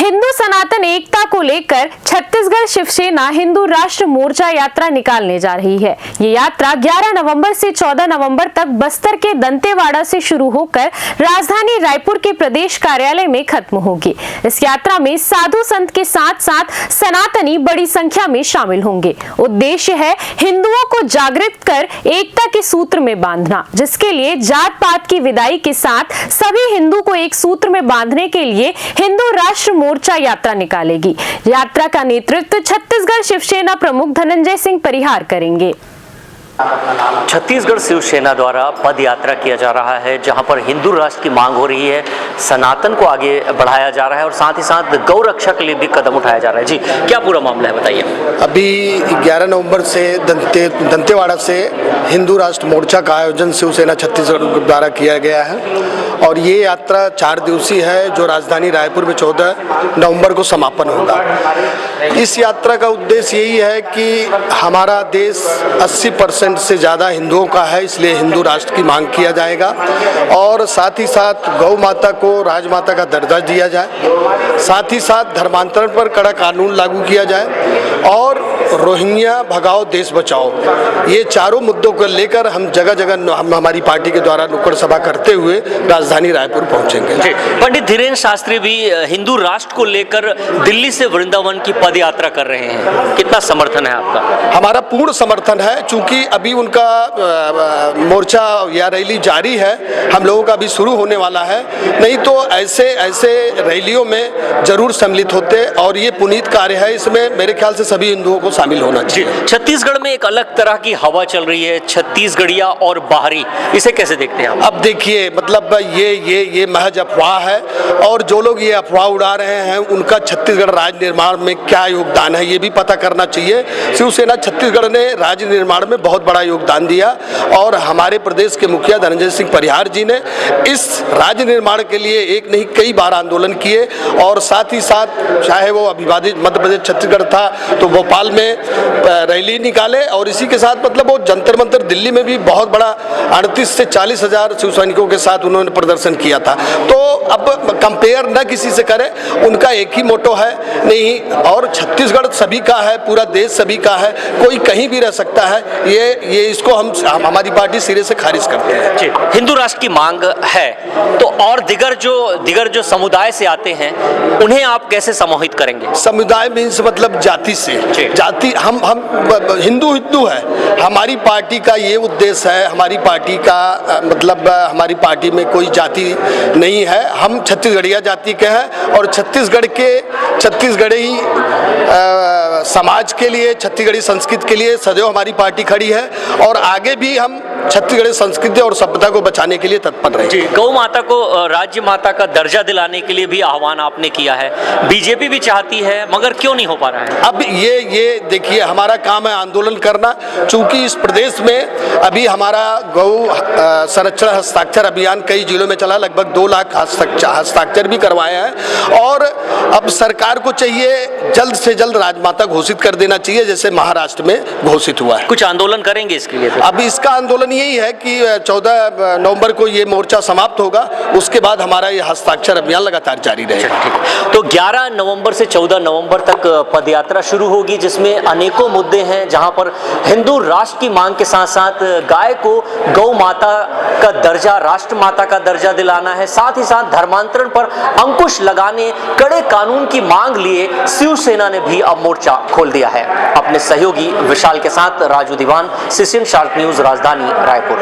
हिंदू सनातन एकता को लेकर छत्तीसगढ़ शिवसेना हिंदू राष्ट्र मोर्चा यात्रा निकालने जा रही है। ये यात्रा 11 नवंबर से 14 नवंबर तक बस्तर के दंतेवाड़ा से शुरू होकर राजधानी रायपुर के प्रदेश कार्यालय में खत्म होगी। इस यात्रा में साधु संत के साथ साथ सनातनी बड़ी संख्या में शामिल होंगे। उद्देश्य है हिंदुओं को जागृत कर एकता के सूत्र में बांधना, जिसके लिए जात पात की विदाई के साथ सभी हिंदू को एक सूत्र में बांधने के लिए हिंदू राष्ट्र मोर्चा यात्रा निकालेगी। यात्रा का नेतृत्व छत्तीसगढ़ शिवसेना प्रमुख धनंजय सिंह परिहार करेंगे। छत्तीसगढ़ शिवसेना द्वारा पद यात्रा किया जा रहा है, जहां पर हिंदू राष्ट्र की मांग हो रही है, सनातन को आगे बढ़ाया जा रहा है और साथ ही साथ गौ रक्षा के लिए भी कदम उठाया जा रहा है। जी, क्या पूरा मामला है, बताइए। अभी 11 नवंबर से दंतेवाड़ा से हिंदू राष्ट्र मोर्चा का आयोजन शिवसेना छत्तीसगढ़ द्वारा किया गया है और ये यात्रा 4 दिवसीय है, जो राजधानी रायपुर में 14 नवंबर को समापन होगा। इस यात्रा का उद्देश्य यही है कि हमारा देश 80% से ज़्यादा हिंदुओं का है, इसलिए हिंदू राष्ट्र की मांग किया जाएगा और साथ ही साथ गौ माता को राजमाता का दर्जा दिया जाए, साथ ही साथ धर्मांतरण पर कड़ा कानून लागू किया जाए और रोहिंग्या भगाओ देश बचाओ, ये चारों मुद्दों को लेकर हम जगह जगह हमारी पार्टी के द्वारा नुक्कड़ सभा करते हुए राजधानी रायपुर पहुंचेंगे। पंडित धीरेन्द्र शास्त्री भी हिंदू राष्ट्र को लेकर दिल्ली से वृंदावन की पद यात्रा कर रहे हैं, कितना समर्थन है आपका? हमारा पूर्ण समर्थन है, चूंकि अभी उनका मोर्चा या रैली जारी है, हम लोगों का भी शुरू होने वाला है, नहीं तो ऐसे रैलियों में जरूर सम्मिलित होते और ये पुनीत कार्य है, इसमें मेरे ख्याल से सभी हिंदुओं को शामिल होना चाहिए। छत्तीसगढ़ में एक अलग तरह की हवा चल रही है, छत्तीसगढ़िया और बाहरी, इसे कैसे देखते हैं आप? अब देखिए, मतलब ये महज अफवाह है और जो लोग ये अफवाह उड़ा रहे हैं उनका छत्तीसगढ़ राज्य निर्माण में क्या योगदान है, ये भी पता करना चाहिए। शिवसेना छत्तीसगढ़ ने राज्य निर्माण में बहुत बड़ा योगदान दिया और हमारे प्रदेश के मुखिया धनंजय सिंह परिहार जी ने इस राज्य निर्माण के लिए एक नहीं कई बार आंदोलन किए और साथ ही साथ चाहे वो अविभाजित मध्य प्रदेश छत्तीसगढ़ था तो भोपाल में रैली निकाले और इसी के साथ मतलब वो जंतर मंतर दिल्ली में भी बहुत बड़ा 38 से 40 हजार शिव सैनिकों के साथ उन्होंने प्रदर्शन किया था। तो अब कंपेयर न किसी से करें, उनका एक ही मोटो है नहीं, और छत्तीसगढ़ सभी का है, पूरा देश सभी का है, कोई कहीं भी रह सकता है, ये इसको हम हमारी पार्टी सिरे से खारिज करते हैं। हिंदू राष्ट्र की मांग है तो और दिगर जो समुदाय से आते हैं उन्हें आप कैसे समूहित करेंगे? समुदाय मीन्स मतलब जाति से, जाति हम हिंदू है, हमारी पार्टी का ये उद्देश्य है, हमारी पार्टी का मतलब हमारी पार्टी में कोई जाति नहीं है, हम छत्तीसगढ़िया जाति के हैं और छत्तीसगढ़ी समाज के लिए, छत्तीसगढ़ी संस्कृति के लिए सदैव हमारी पार्टी खड़ी है और आगे भी हम छत्तीसगढ़ी संस्कृति और सभ्यता को बचाने के लिए तत्पर रहेंगे। गौ माता को राज्य माता का दर्जा दिलाने के लिए भी आह्वान आपने किया है, बीजेपी भी चाहती है, मगर क्यों नहीं हो पा रहा है? अब ये देखिए, हमारा काम है आंदोलन करना, चूंकि इस प्रदेश में अभी हमारा गौ संरक्षण हस्ताक्षर अभियान कई जिलों में चला, लगभग 2 लाख हस्ताक्षर भी करवाए हैं और अब सरकार को चाहिए जल्द से जल्द राजमाता घोषित कर देना चाहिए, जैसे महाराष्ट्र में घोषित हुआ है। कुछ आंदोलन करेंगे इसके लिए? अब इसका आंदोलन यही है कि 14 नवंबर को ये मोर्चा समाप्त होगा, उसके बाद हमारा ये हस्ताक्षर अभियान लगातार जारी रहेगा। तो 11 नवंबर से 14 नवंबर तक पदयात्रा शुरू होगी, जिसमें अनेकों मुद्दे हैं, जहां पर हिंदू राष्ट्र की मांग के साथ साथ गाय को गौ माता का दर्जा, राष्ट्र माता का दर्जा दिलाना है, साथ ही साथ धर्मांतरण पर अंकुश लगाने, कड़े कानून की मांग लिए शिवसेना ने भी अब मोर्चा खोल दिया है। अपने सहयोगी विशाल के साथ राजू दीवान, सीसीएन शार्प न्यूज, राजधानी रायपुर।